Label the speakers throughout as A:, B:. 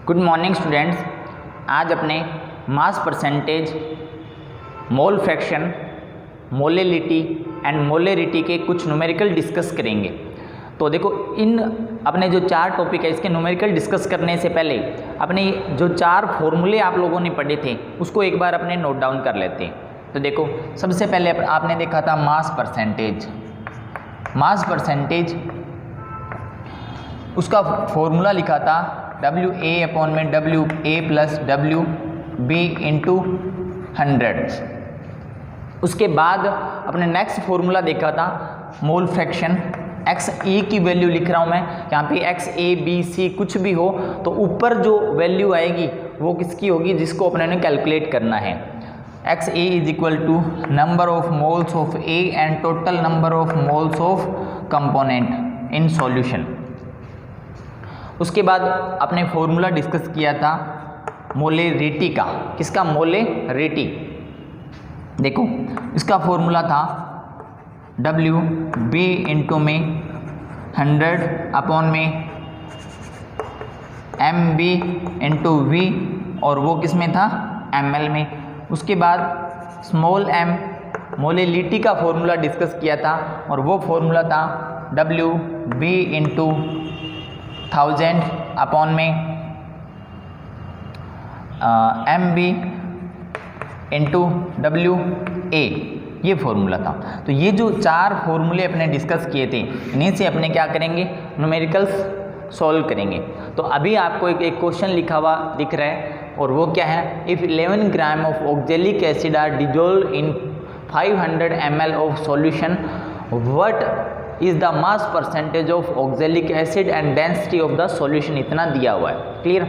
A: Good morning students. आज अपने mass percentage, mole fraction, molality and molarity के कुछ न्यूमेरिकल डिस्कस करेंगे। तो देखो, इन अपने जो चार टॉपिक है इसके न्यूमेरिकल डिस्कस करने से पहले अपने जो चार फॉर्मूले आप लोगों ने पढ़े थे उसको एक बार अपने नोट डाउन कर लेते हैं। तो देखो, सबसे पहले आपने देखा था मास परसेंटेज। मास परसेंटेज उसका फॉर्मूला लिखा था WA/W प्लस WB इंटू 100। उसके बाद अपने नेक्स्ट फॉर्मूला देखा था मोल फ्रैक्शन। XA की वैल्यू लिख रहा हूँ मैं यहाँ पे, XA, BC कुछ भी हो तो ऊपर जो वैल्यू आएगी वो किसकी होगी, जिसको अपने ने कैलकुलेट करना है। XA is equal to number of moles of A and total number of moles of component in solution. उसके बाद अपने फॉर्मूला डिस्कस किया था मोलेरिटी का। किसका? मोलेरिटी। देखो, इसका फॉर्मूला था WB इंटू में 100 अपॉन में MB इंटू V, और वो किस में था? ML में। उसके बाद स्मॉल m मोलेलिटी का फॉर्मूला डिस्कस किया था, और वो फॉर्मूला था WB इंटू 1000 अपॉन में MB इंटू WA, ये फॉर्मूला था। तो ये जो चार फॉर्मूले अपने डिस्कस किए थे, इन्हीं से अपने क्या करेंगे, न्यूमेरिकल्स सॉल्व करेंगे। तो अभी आपको एक क्वेश्चन लिखा हुआ दिख रहा है, और वो क्या है, if 11 gram of oxalic acid are dissolve in 500 ml of solution, what is the mass percentage of oxalic acid and density of the solution. इतना दिया हुआ है। क्लियर?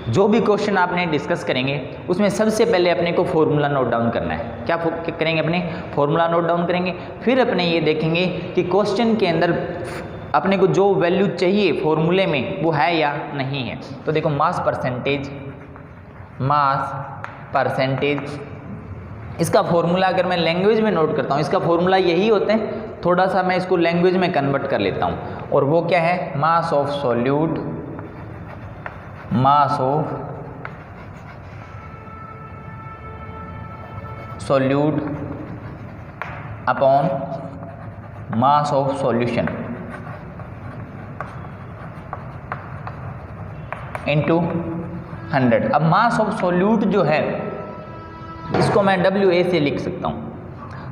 A: जो भी क्वेश्चन आपने डिस्कस करेंगे उसमें सबसे पहले अपने को फॉर्मूला नोट डाउन करना है। क्या करेंगे? अपने फॉर्मूला नोट डाउन करेंगे, फिर अपने ये देखेंगे कि क्वेश्चन के अंदर अपने को जो वैल्यू चाहिए फॉर्मूले में वो है या नहीं है। तो देखो, मास परसेंटेज इसका फॉर्मूला अगर मैं लैंग्वेज में नोट करता हूँ, इसका फॉर्मूला यही होते हैं। थोड़ा सा मैं इसको लैंग्वेज में कन्वर्ट कर लेता हूँ, और वो क्या है, mass of solute, mass of solute upon mass of solution into 100। अब मास ऑफ सॉल्यूट जो है इसको मैं WA से लिख सकता हूँ।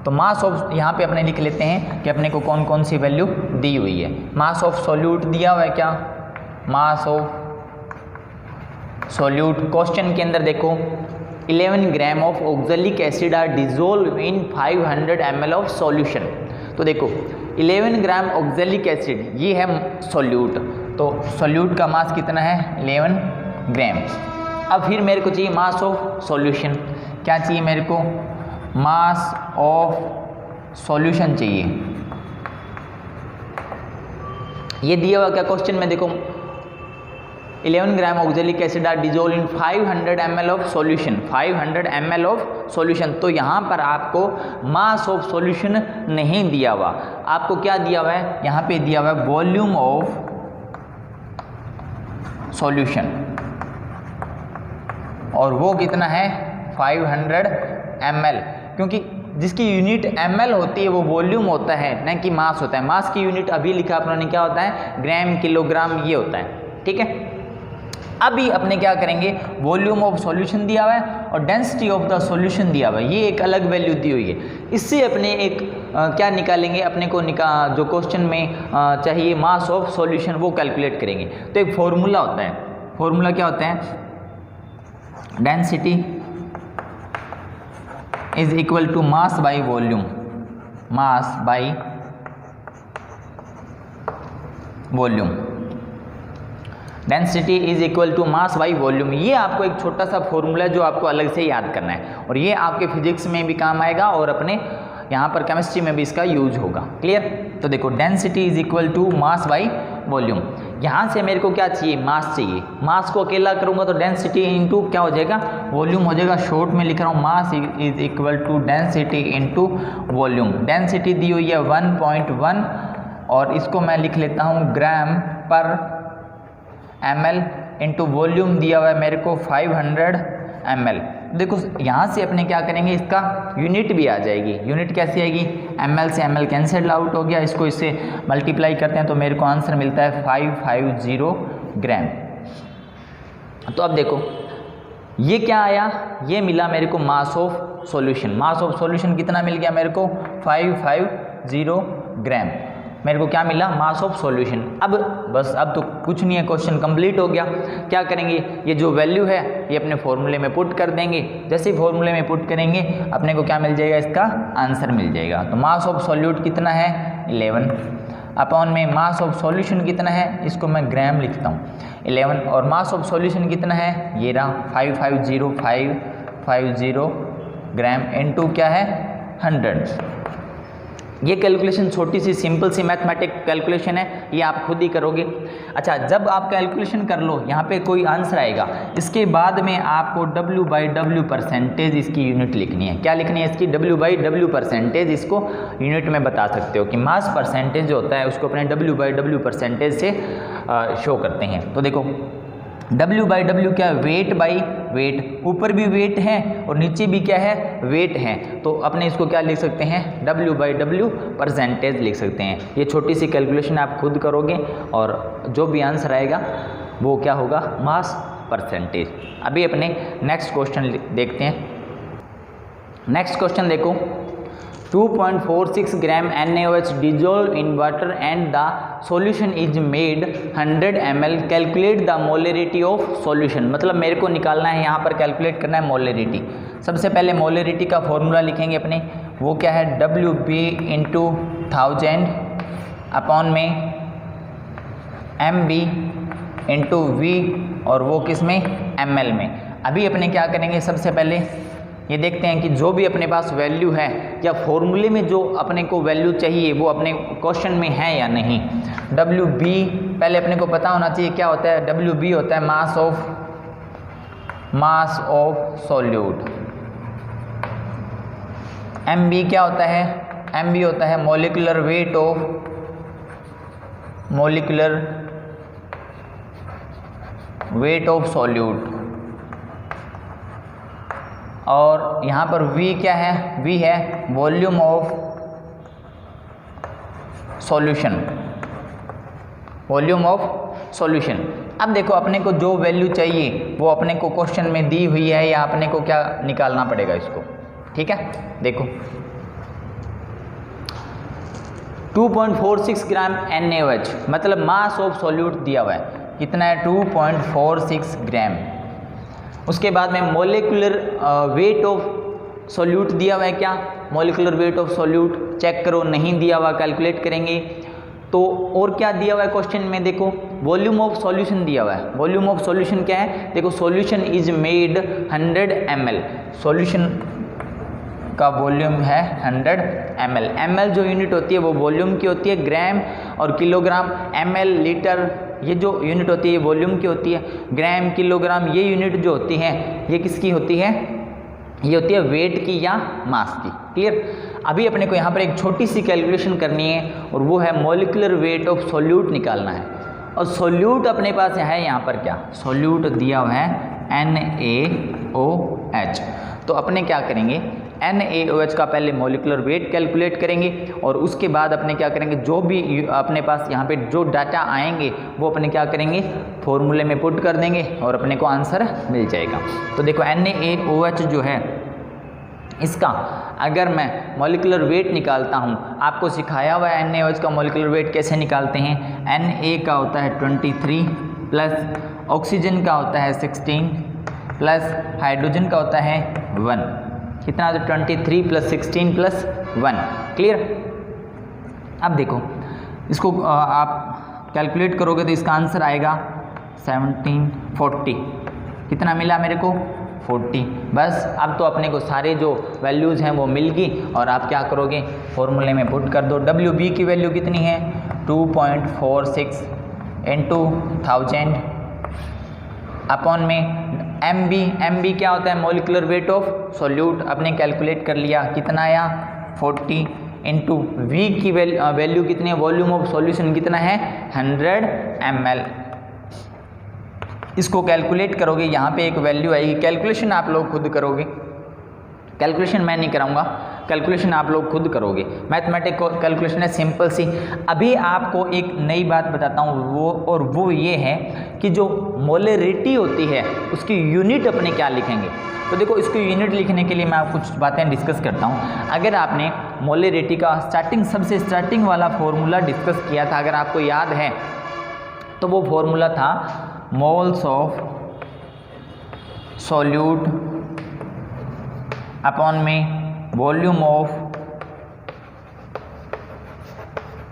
A: तो मास ऑफ यहाँ पे अपने लिख लेते हैं कि अपने को कौन कौन सी वैल्यू दी हुई है। मास ऑफ सॉल्यूट दिया हुआ है क्या, मास ऑफ सॉल्यूट क्वेश्चन के अंदर देखो 11 gram of oxalic acid are dissolve in 500 ml of solution. तो देखो, 11 ग्राम ऑक्जेलिक एसिड ये है सॉल्यूट, तो सॉल्यूट का मास कितना है, 11 ग्राम। अब फिर मेरे को चाहिए मास ऑफ सॉल्यूशन। क्या चाहिए मेरे को? मास ऑफ सॉल्यूशन चाहिए। ये दिया हुआ क्या क्वेश्चन में, देखो 11 gram oxalic acid are dissolve in 500 ml of solution, 500 ml of solution. तो यहाँ पर आपको मास ऑफ सॉल्यूशन नहीं दिया हुआ, आपको क्या दिया हुआ है, यहाँ पे दिया हुआ है वॉल्यूम ऑफ सॉल्यूशन, और वो कितना है, 500 ml। क्योंकि जिसकी यूनिट ml होती है वो वॉल्यूम होता है, न कि मास होता है। मास की यूनिट अभी लिखा अपने क्या होता है, ग्राम, किलोग्राम, ये होता है। ठीक है? अभी अपने क्या करेंगे, वॉल्यूम ऑफ सॉल्यूशन दिया हुआ है और डेंसिटी ऑफ द सॉल्यूशन दिया हुआ है, ये एक अलग वैल्यू दी हुई है। इससे अपने एक क्या निकालेंगे, अपने को जो क्वेश्चन में चाहिए मास ऑफ सॉल्यूशन, वो कैलकुलेट करेंगे। तो एक फॉर्मूला होता है, फॉर्मूला क्या होता है, density is equal to mass by volume, mass by volume. Density is equal to mass by volume, ये आपको एक छोटा सा फॉर्मूला है जो आपको अलग से याद करना है, और ये आपके फिजिक्स में भी काम आएगा और अपने यहाँ पर केमिस्ट्री में भी इसका यूज होगा। क्लियर? तो देखो, density is equal to mass by volume. यहाँ से मेरे को क्या चाहिए, मास चाहिए। मास को अकेला करूँगा तो डेंसिटी इंटू क्या हो जाएगा, वॉल्यूम हो जाएगा। शॉर्ट में लिख रहा हूँ, mass is equal to density into volume. Density दी हुई है 1.1 और इसको मैं लिख लेता हूँ ग्राम पर ml इंटू वॉल्यूम दिया हुआ है मेरे को 500 ml। देखो यहाँ से अपने क्या करेंगे, इसका यूनिट भी आ जाएगी। यूनिट कैसी आएगी, ml से ml कैंसिल आउट हो गया, इसको इससे मल्टीप्लाई करते हैं तो मेरे को आंसर मिलता है 550 ग्राम। तो अब देखो ये क्या आया, ये मिला मेरे को mass of solution. Mass of solution कितना मिल गया मेरे को, 550 ग्राम मेरे को क्या मिला, मास ऑफ सॉल्यूशन। अब बस अब तो कुछ नहीं है, क्वेश्चन कंप्लीट हो गया। क्या करेंगे, ये जो वैल्यू है ये अपने फॉर्मूले में पुट कर देंगे। जैसे ही फॉर्मूले में पुट करेंगे अपने को क्या मिल जाएगा, इसका आंसर मिल जाएगा। तो मास ऑफ सॉल्यूट कितना है 11 अपॉन में मास ऑफ सॉल्यूशन कितना है, इसको मैं ग्राम लिखता हूँ 11, और मास ऑफ सॉल्यूशन कितना है, ये रहा 550 ग्राम इनटू क्या है 100। ये कैलकुलेशन छोटी सी सिंपल सी मैथमेटिक कैलकुलेशन है, ये आप खुद ही करोगे। अच्छा, जब आप कैलकुलेशन कर लो, यहाँ पे कोई आंसर आएगा, इसके बाद में आपको W/W परसेंटेज इसकी यूनिट लिखनी है। क्या लिखनी है इसकी, W/W परसेंटेज, इसको यूनिट में बता सकते हो कि मास परसेंटेज जो होता है उसको अपने W/W परसेंटेज से शो करते हैं। तो देखो W/W क्या है, वेट बाई वेट, ऊपर भी वेट है और नीचे भी क्या है, वेट है। तो अपने इसको क्या लिख सकते हैं, W/W परसेंटेज लिख सकते हैं। ये छोटी सी कैलकुलेशन आप खुद करोगे और जो भी आंसर आएगा वो क्या होगा, मास परसेंटेज। अभी अपने नेक्स्ट क्वेश्चन देखते हैं। नेक्स्ट क्वेश्चन देखो, 2.46 ग्राम NaOH dissolved in water and the solution is made 100 ml, calculate the molarity of solution. मतलब मेरे को निकालना है, यहाँ पर कैलकुलेट करना है मोलरिटी। सबसे पहले मोलरिटी का फॉर्मूला लिखेंगे अपने, वो क्या है WB इंटू 1000 अपॉन में MB इंटू V, और वो किस में, ml में। अभी अपने क्या करेंगे, सबसे पहले ये देखते हैं कि जो भी अपने पास वैल्यू है या फॉर्मूले में जो अपने को वैल्यू चाहिए वो अपने क्वेश्चन में है या नहीं। WB पहले अपने को पता होना चाहिए क्या होता है, WB होता है मास ऑफ सॉल्यूट। MB क्या होता है, MB होता है मॉलिक्यूलर वेट ऑफ सॉल्यूट। और यहाँ पर V क्या है, V है वॉल्यूम ऑफ सॉल्यूशन। अब देखो अपने को जो वैल्यू चाहिए वो अपने को क्वेश्चन में दी हुई है या अपने को क्या निकालना पड़ेगा इसको, ठीक है। देखो 2.46 ग्राम NaOH मतलब मास ऑफ सॉल्यूट दिया हुआ है, कितना है 2.46 ग्राम। उसके बाद में मोलिकुलर वेट ऑफ सॉल्यूट दिया हुआ है, क्या molecular weight of solute check करो, नहीं दिया हुआ कैलकुलेट करेंगे। तो और क्या दिया हुआ है क्वेश्चन में, देखो वॉल्यूम ऑफ सॉल्यूशन दिया हुआ है। वॉल्यूम ऑफ सॉल्यूशन क्या है, देखो solution is made 100 ml, solution का वॉल्यूम है 100 ml। ml जो यूनिट होती है वो वॉल्यूम की होती है, ग्राम और किलोग्राम, ml लीटर, ये जो यूनिट होती है ये वॉल्यूम की होती है। ग्राम किलोग्राम ये यूनिट जो होती है ये किसकी होती है, ये होती है वेट की या मास की। क्लियर। अभी अपने को यहाँ पर एक छोटी सी कैलकुलेशन करनी है और वो है मॉलिक्यूलर वेट ऑफ सॉल्यूट निकालना है। और सॉल्यूट अपने पास है यहाँ पर क्या, सॉल्यूट दिया हुआ है NaOH। तो अपने क्या करेंगे, NaOH का पहले मॉलिक्यूलर वेट कैलकुलेट करेंगे और उसके बाद अपने क्या करेंगे, जो भी अपने पास यहाँ पे जो डाटा आएंगे वो अपने क्या करेंगे, फॉर्मूले में पुट कर देंगे और अपने को आंसर मिल जाएगा। तो देखो NaOH जो है इसका अगर मैं मॉलिक्यूलर वेट निकालता हूँ, आपको सिखाया हुआ है NaOH का मॉलिक्यूलर वेट कैसे निकालते हैं। Na का होता है 23 प्लस ऑक्सीजन का होता है 16 प्लस हाइड्रोजन का होता है 1। कितना, 23 प्लस 16 प्लस 1। क्लियर। अब देखो इसको आप कैलकुलेट करोगे तो इसका आंसर आएगा 1740। कितना मिला मेरे को, 40। बस अब तो अपने को सारे जो वैल्यूज़ हैं वो मिल गई और आप क्या करोगे, फॉर्मूले में पुट कर दो। WB की वैल्यू कितनी है, 2.46 इंटू 1000 अपॉन में MB क्या होता है, मॉलिक्यूलर वेट ऑफ सॉल्यूट। अपने कैलकुलेट कर लिया, कितना आया 40 इंटू V की वैल्यू कितनी है, वॉल्यूम ऑफ सॉल्यूशन कितना है 100 ml। इसको कैलकुलेट करोगे, यहाँ पे एक वैल्यू आएगी, कैलकुलेशन आप लोग खुद करोगे, कैलकुलेशन मैं नहीं कराऊंगा, कैलकुलेशन आप लोग खुद करोगे। मैथमेटिक कैलकुलेशन है सिंपल सी। अभी आपको एक नई बात बताता हूँ वो ये है कि जो मोलरिटी होती है उसकी यूनिट अपने क्या लिखेंगे। तो देखो, इसको यूनिट लिखने के लिए मैं आपको कुछ बातें डिस्कस करता हूँ। अगर आपने मोलरिटी का सबसे स्टार्टिंग वाला फॉर्मूला डिस्कस किया था, अगर आपको याद है, तो वो फॉर्मूला था मोल्स ऑफ सॉल्यूट अपॉन में वॉल्यूम ऑफ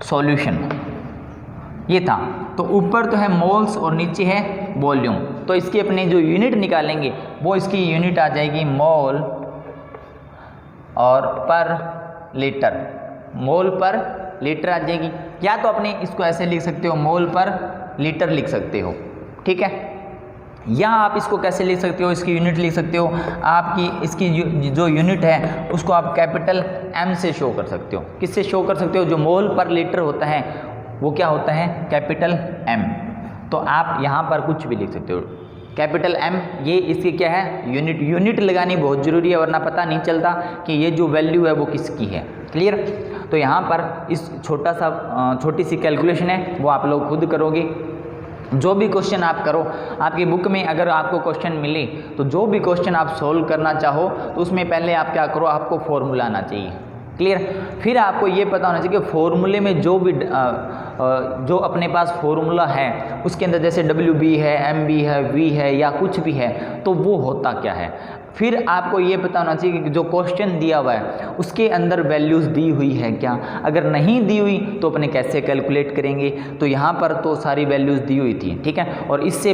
A: सॉल्यूशन, ये था। तो ऊपर तो है मोल्स और नीचे है वॉल्यूम, तो इसकी अपने जो यूनिट निकालेंगे वो इसकी यूनिट आ जाएगी मोल और पर लीटर, मोल पर लीटर आ जाएगी। या तो अपने इसको ऐसे लिख सकते हो, मोल पर लीटर लिख सकते हो, ठीक है। या आप इसको कैसे लिख सकते हो, इसकी यूनिट लिख सकते हो, आपकी इसकी जो यूनिट है उसको आप कैपिटल M से शो कर सकते हो। किससे शो कर सकते हो? जो मोल पर लीटर होता है वो क्या होता है? Capital M। तो आप यहाँ पर कुछ भी लिख सकते हो, कैपिटल M, ये इसकी क्या है? यूनिट। यूनिट लगानी बहुत ज़रूरी है, वरना पता नहीं चलता कि ये जो वैल्यू है वो किसकी है। क्लियर? तो यहाँ पर इस छोटी सी कैलकुलेशन है वो आप लोग खुद करोगे। जो भी क्वेश्चन आप करो, आपकी बुक में अगर आपको क्वेश्चन मिले तो जो भी क्वेश्चन आप सोल्व करना चाहो तो उसमें पहले आप क्या करो, आपको फॉर्मूला आना चाहिए। क्लियर? फिर आपको ये पता होना चाहिए कि फॉर्मूले में जो अपने पास फॉर्मूला है उसके अंदर जैसे WB है, MB है, V है या कुछ भी है तो वो होता क्या है। फिर आपको ये पता होना चाहिए कि जो क्वेश्चन दिया हुआ है उसके अंदर वैल्यूज़ दी हुई है क्या। अगर नहीं दी हुई तो अपने कैसे कैलकुलेट करेंगे। तो यहाँ पर तो सारी वैल्यूज़ दी हुई थी, ठीक है। और इससे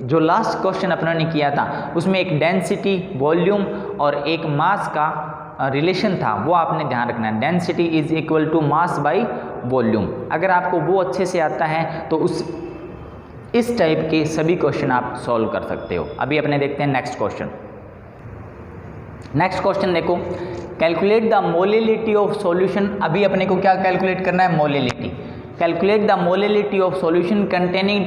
A: जो लास्ट क्वेश्चन अपने ने किया था उसमें एक डेंसिटी, वॉल्यूम और एक मास का रिलेशन था, वो आपने ध्यान रखना है। Density is equal to mass by volume. अगर आपको वो अच्छे से आता है तो इस टाइप के सभी क्वेश्चन आप सॉल्व कर सकते हो। अभी अपने देखते हैं नेक्स्ट क्वेश्चन। नेक्स्ट क्वेश्चन देखो, calculate the molality of solution. अभी अपने को क्या कैलकुलेट करना है? Molality. Calculate the molality of solution containing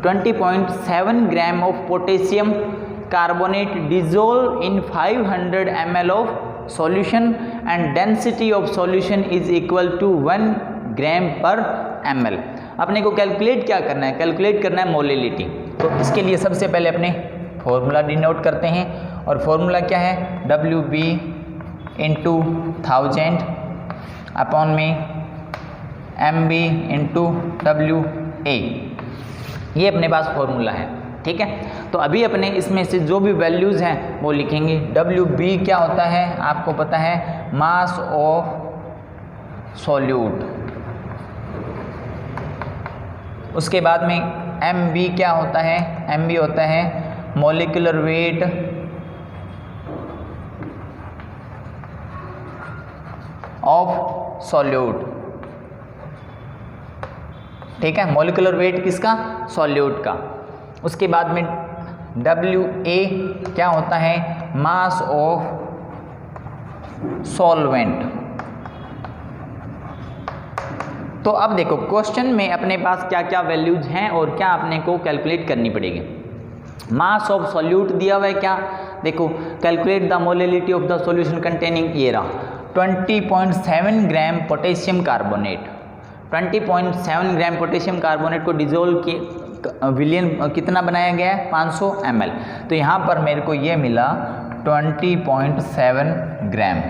A: 20.7 gram of potassium carbonate dissolve in 500 ml of solution and density of solution is equal to 1 gram per ml। अपने को calculate क्या करना है? कैलकुलेट करना है मोलिलिटी। तो इसके लिए सबसे पहले अपने फॉर्मूला डिनोट करते हैं, और फॉर्मूला क्या है? WB इंटू 1000 अपॉन में MB इंटू WA, ये अपने पास फॉर्मूला है, ठीक है। तो अभी अपने इसमें से जो भी वैल्यूज़ हैं वो लिखेंगे। WB क्या होता है आपको पता है? Mass of solute. उसके बाद में MB क्या होता है? MB होता है मॉलिक्यूलर वेट ऑफ सॉल्यूट, ठीक है। मॉलिक्यूलर वेट किसका? सॉल्यूट का। उसके बाद में WA क्या होता है? Mass of solvent. तो अब देखो क्वेश्चन में अपने पास क्या क्या वैल्यूज हैं और क्या अपने को कैलकुलेट करनी पड़ेगी। मास ऑफ सॉल्यूट दिया हुआ है क्या? देखो, calculate the molality of the solution containing, ये रहा 20.7 gram potassium carbonate. 20.7 gram potassium carbonate को डिजोल्व विलियन कितना बनाया गया है? 500 ml। तो यहाँ पर मेरे को ये मिला 20.7 ग्राम।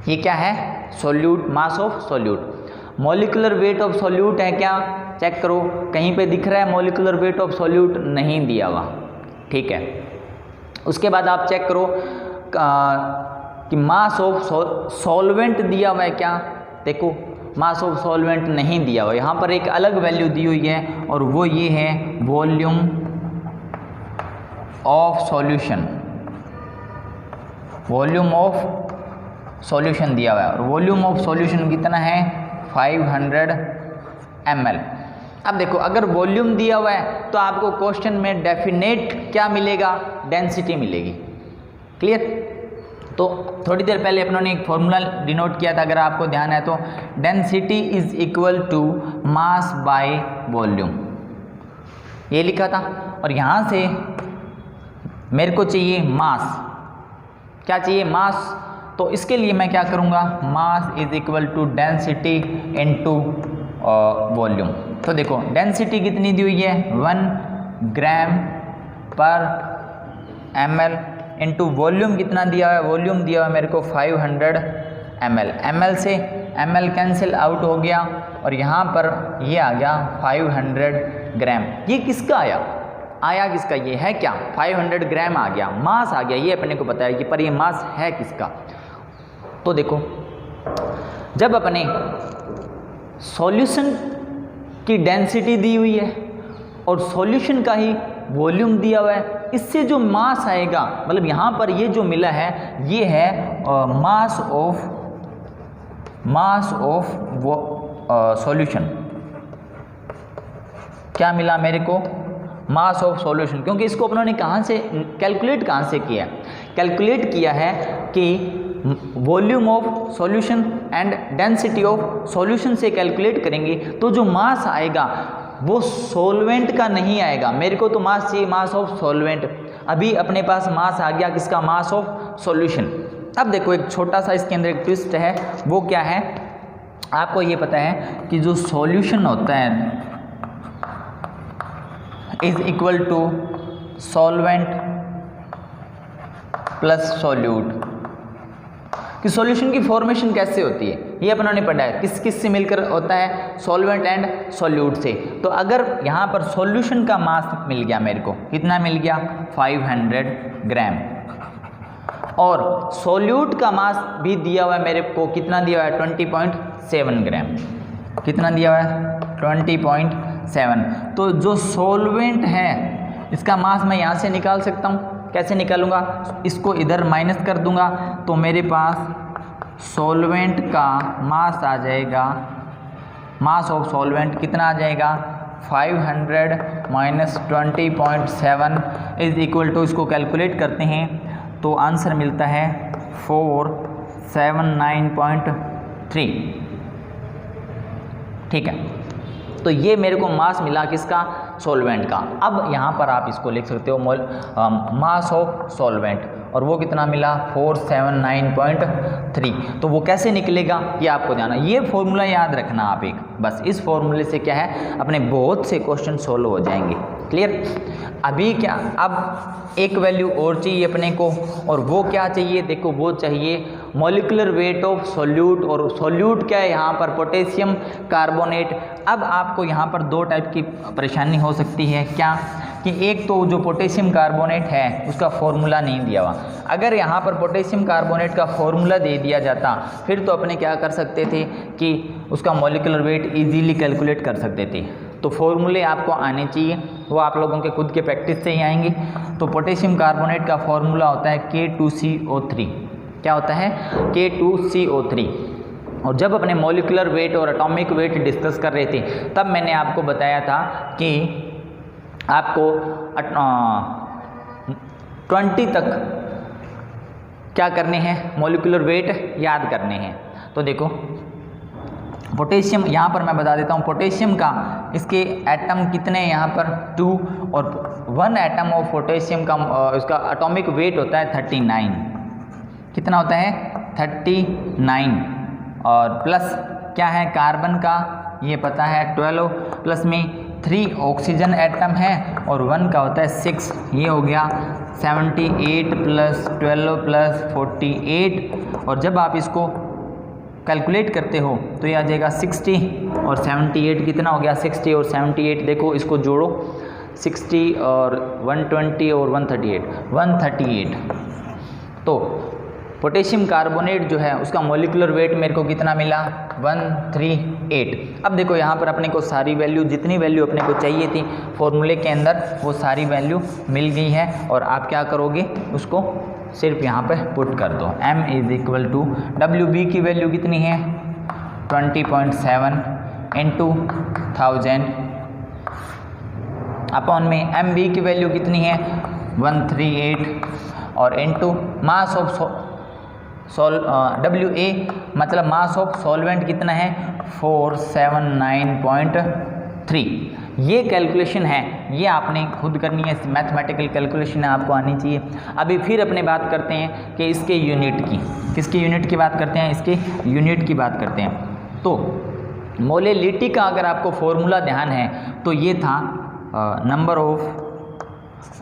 A: ये क्या है? Solute, mass of solute. Molecular weight of solute है क्या? चेक करो, कहीं पे दिख रहा है मॉलिक्यूलर वेट ऑफ सॉल्यूट? नहीं दिया हुआ, ठीक है। उसके बाद आप चेक करो कि मास ऑफ सॉल्वेंट दिया हुआ है क्या? देखो, मास ऑफ सॉल्वेंट नहीं दिया हुआ। यहाँ पर एक अलग वैल्यू दी हुई है और वो ये है volume of solution. Volume of solution दिया हुआ है और वॉल्यूम ऑफ सॉल्यूशन कितना है? 500 ml। अब देखो, अगर वॉल्यूम दिया हुआ है तो आपको क्वेश्चन में डेफिनेट क्या मिलेगा? डेंसिटी मिलेगी। क्लियर? तो थोड़ी देर पहले अपनों ने एक फॉर्मूला डिनोट किया था, अगर आपको ध्यान है तो, density is equal to mass by volume. ये लिखा था। और यहाँ से मेरे को चाहिए मास, क्या चाहिए मास, तो इसके लिए मैं क्या करूँगा, mass is equal to density into volume. तो देखो डेंसिटी कितनी दी हुई है 1 gram per ml into volume कितना दिया हुआ है, वॉल्यूम दिया हुआ है मेरे को 500 ml। ml से ml कैंसिल आउट हो गया और यहाँ पर ये आ गया 500 ग्राम। ये किसका आया किसका, ये है क्या 500 ग्राम आ गया, मास आ गया, ये अपने को पता है कि पर ये मास है किसका। तो देखो जब अपने सॉल्यूशन की डेंसिटी दी हुई है और सॉल्यूशन का ही वॉल्यूम दिया हुआ है, इससे जो मास आएगा, मतलब यहाँ पर ये जो मिला है ये है मास ऑफ सॉल्यूशन। क्या मिला मेरे को, मास ऑफ सॉल्यूशन, क्योंकि इसको अपनों कहाँ से कैलकुलेट किया है, कैलकुलेट किया है कि volume of solution and density of solution से कैलकुलेट करेंगे तो जो मास आएगा वो सॉल्वेंट का नहीं आएगा। मेरे को तो मास चाहिए, मास ऑफ सॉल्वेंट। अभी अपने पास मास आ गया किसका, मास ऑफ सॉल्यूशन। अब देखो एक छोटा सा इसके अंदर एक ट्विस्ट है, वो क्या है, आपको ये पता है कि जो सॉल्यूशन होता है is equal to solvent plus solute. कि सॉल्यूशन की फॉर्मेशन कैसे होती है ये अपनों ने पढ़ा है, किस किस से मिलकर होता है, सॉल्वेंट एंड सॉल्यूट से। तो अगर यहाँ पर सॉल्यूशन का मास मिल गया मेरे को, कितना मिल गया 500 ग्राम, और सॉल्यूट का मास भी दिया हुआ है मेरे को, कितना दिया हुआ है 20.7 ग्राम, कितना दिया हुआ है 20.7। तो जो सॉल्वेंट है इसका मास मैं यहाँ से निकाल सकता हूँ, कैसे निकालूंगा, इसको इधर माइनस कर दूंगा तो मेरे पास सॉल्वेंट का मास आ जाएगा, मास ऑफ सॉल्वेंट कितना आ जाएगा 500 माइनस 20.7 इज इक्वल टू, इसको कैलकुलेट करते हैं तो आंसर मिलता है 479.3। ठीक है, तो ये मेरे को मास मिला किसका, सॉल्वेंट का। अब यहाँ पर आप इसको लिख सकते हो मास ऑफ सॉल्वेंट, और वो कितना मिला 479.3। तो वो कैसे निकलेगा ये आपको जाना, ये फॉर्मूला याद रखना आप एक, बस इस फॉर्मूले से क्या है अपने बहुत से क्वेश्चन सोल्व हो जाएंगे। क्लियर। अभी क्या, अब एक वैल्यू और चाहिए अपने को, और वो क्या चाहिए, देखो वो चाहिए मॉलिक्यूलर वेट ऑफ सॉल्यूट, और सॉल्यूट क्या है यहाँ पर पोटेशियम कार्बोनेट। अब आपको यहाँ पर दो टाइप की परेशानी हो सकती है, क्या कि एक तो जो पोटेशियम कार्बोनेट है उसका फॉर्मूला नहीं दिया हुआ। अगर यहाँ पर पोटेशियम कार्बोनेट का फॉर्मूला दे दिया जाता फिर तो अपने क्या कर सकते थे कि उसका मॉलिक्यूलर वेट इजीली कैलकुलेट कर सकते थे। तो फॉर्मूले आपको आने चाहिए, वो आप लोगों के खुद के प्रैक्टिस से ही आएंगे। तो पोटेशियम कार्बोनेट का फॉर्मूला होता है K2CO3। क्या होता है K2CO3। और जब अपने मॉलिक्यूलर वेट और एटॉमिक वेट डिस्कस कर रहे थे तब मैंने आपको बताया था कि आपको 20 तक क्या करने हैं, मॉलिक्यूलर वेट याद करने हैं। तो देखो पोटेशियम, यहाँ पर मैं बता देता हूँ पोटेशियम का, इसके एटम कितने यहाँ पर 2, और 1 एटम ऑफ पोटेशियम का उसका एटॉमिक वेट होता है 39। कितना होता है 39, और प्लस क्या है कार्बन का ये पता है 12, प्लस में 3 ऑक्सीजन एटम है और 1 का होता है 6, ये हो गया 78 प्लस 12 प्लस 48। और जब आप इसको कैलकुलेट करते हो तो ये आ जाएगा 60 और 78, कितना हो गया 60 और 78, देखो इसको जोड़ो 60 और 120 और 138। तो पोटेशियम कार्बोनेट जो है उसका मॉलिक्यूलर वेट मेरे को कितना मिला 138। अब देखो यहाँ पर अपने को सारी वैल्यू, जितनी वैल्यू अपने को चाहिए थी फॉर्मूले के अंदर वो सारी वैल्यू मिल गई है, और आप क्या करोगे उसको सिर्फ यहाँ पे पुट कर दो। m is equal to WB की वैल्यू कितनी है 20.7 इंटू 1000 अपॉन में MB की वैल्यू कितनी है 138 और इंटू मास ऑफ WA मतलब मास ऑफ सॉल्वेंट कितना है 479.3। ये कैलकुलेशन है ये आपने खुद करनी है, मैथमेटिकल कैलकुलेशन आपको आनी चाहिए। अभी फिर अपने बात करते हैं कि इसके यूनिट की, किसके यूनिट की बात करते हैं, इसके यूनिट की बात करते हैं। तो मोलेलिटी का अगर आपको फॉर्मूला ध्यान है तो ये था नंबर ऑफ,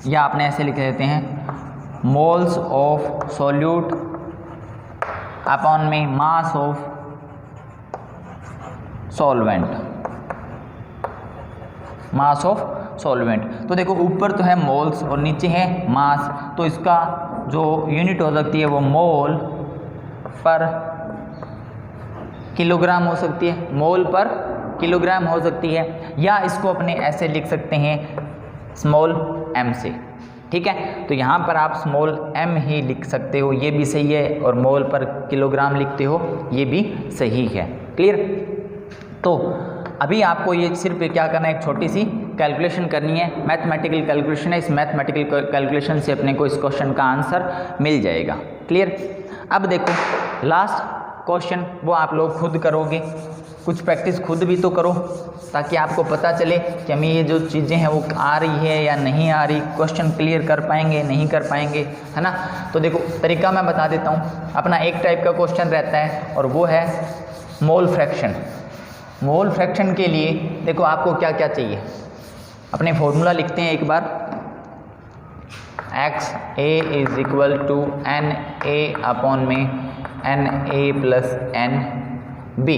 A: या आपने ऐसे लिख देते हैं मोल्स ऑफ सॉल्यूट अपॉन में mass of solvent, mass of solvent. तो देखो ऊपर तो है मोल्स और नीचे है मास, तो इसका जो यूनिट हो सकती है वो मोल पर किलोग्राम हो सकती है, मोल पर किलोग्राम हो सकती है, या इसको अपने ऐसे लिख सकते हैं स्मॉल m से। ठीक है, तो यहाँ पर आप स्मॉल m ही लिख सकते हो, ये भी सही है, और मोल पर किलोग्राम लिखते हो, ये भी सही है। क्लियर? तो अभी आपको ये सिर्फ क्या करना है, एक छोटी सी कैलकुलेशन करनी है, मैथमेटिकल कैलकुलेशन है। इस मैथमेटिकल कैलकुलेशन से अपने को इस क्वेश्चन का आंसर मिल जाएगा। क्लियर? अब देखो लास्ट क्वेश्चन वो आप लोग खुद करोगे, कुछ प्रैक्टिस खुद भी तो करो ताकि आपको पता चले कि हमें ये जो चीज़ें हैं वो आ रही है या नहीं आ रही, क्वेश्चन क्लियर कर पाएंगे नहीं कर पाएंगे, है ना। तो देखो तरीका मैं बता देता हूँ। अपना एक टाइप का क्वेश्चन रहता है और वो है मोल फ्रैक्शन। मोल फ्रैक्शन के लिए देखो आपको क्या क्या चाहिए, अपने फॉर्मूला लिखते हैं एक बार। X A is equal to N A upon में N A plus N B.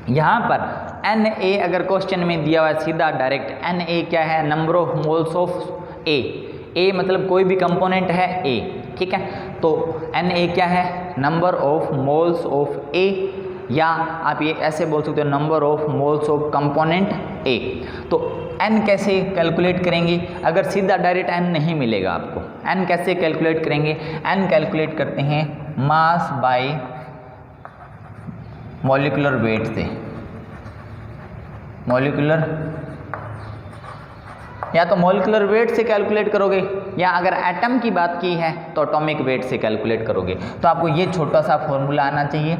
A: यहाँ पर एन ए अगर क्वेश्चन में दिया हुआ है सीधा डायरेक्ट, एन ए क्या है, नंबर ऑफ मोल्स ऑफ ए। ए मतलब कोई भी कंपोनेंट है ए, ठीक है। तो एन ए क्या है, नंबर ऑफ मोल्स ऑफ ए, या आप ये ऐसे बोल सकते हो number of moles of component ए। तो एन कैसे कैलकुलेट करेंगे, अगर सीधा डायरेक्ट एन नहीं मिलेगा आपको, एन कैसे कैलकुलेट करेंगे, एन कैलकुलेट करते हैं मास बाय मॉलिक्यूलर वेट से। मॉलिक्यूलर या तो मॉलिक्यूलर वेट से कैलकुलेट करोगे, या अगर एटम की बात की है तो एटॉमिक वेट से कैलकुलेट करोगे। तो आपको ये छोटा सा फॉर्मूला आना चाहिए।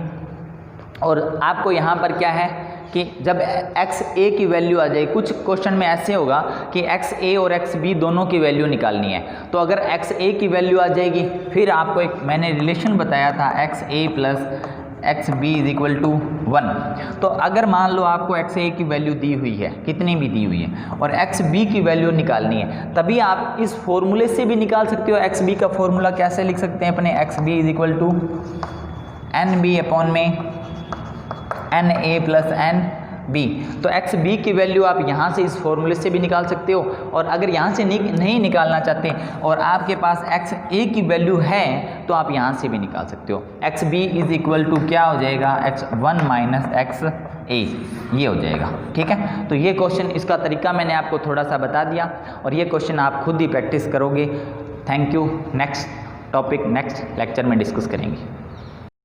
A: और आपको यहाँ पर क्या है कि जब एक्स ए की वैल्यू आ जाए, कुछ क्वेश्चन में ऐसे होगा कि एक्स ए और एक्स बी दोनों की वैल्यू निकालनी है। तो अगर एक्स ए की वैल्यू आ जाएगी, फिर आपको एक मैंने रिलेशन बताया था x A plus x B is equal to 1। तो अगर मान लो आपको एक्स ए की वैल्यू दी हुई है, कितनी भी दी हुई है, और एक्स बी की वैल्यू निकालनी है, तभी आप इस फॉर्मूले से भी निकाल सकते हो। एक्स बी का फॉर्मूला कैसे लिख सकते हैं अपने, X B is equal to N B upon में N A plus N B. तो एक्स बी की वैल्यू आप यहाँ से इस फॉर्मूले से भी निकाल सकते हो, और अगर यहाँ से नहीं निकालना चाहते और आपके पास एक्स ए की वैल्यू है तो आप यहाँ से भी निकाल सकते हो। X B is equal to क्या हो जाएगा, x one minus x A, ये हो जाएगा। ठीक है, तो ये क्वेश्चन, इसका तरीका मैंने आपको थोड़ा सा बता दिया, और ये क्वेश्चन आप खुद ही प्रैक्टिस करोगे। Thank you. Next topic next lecture में डिस्कस करेंगे।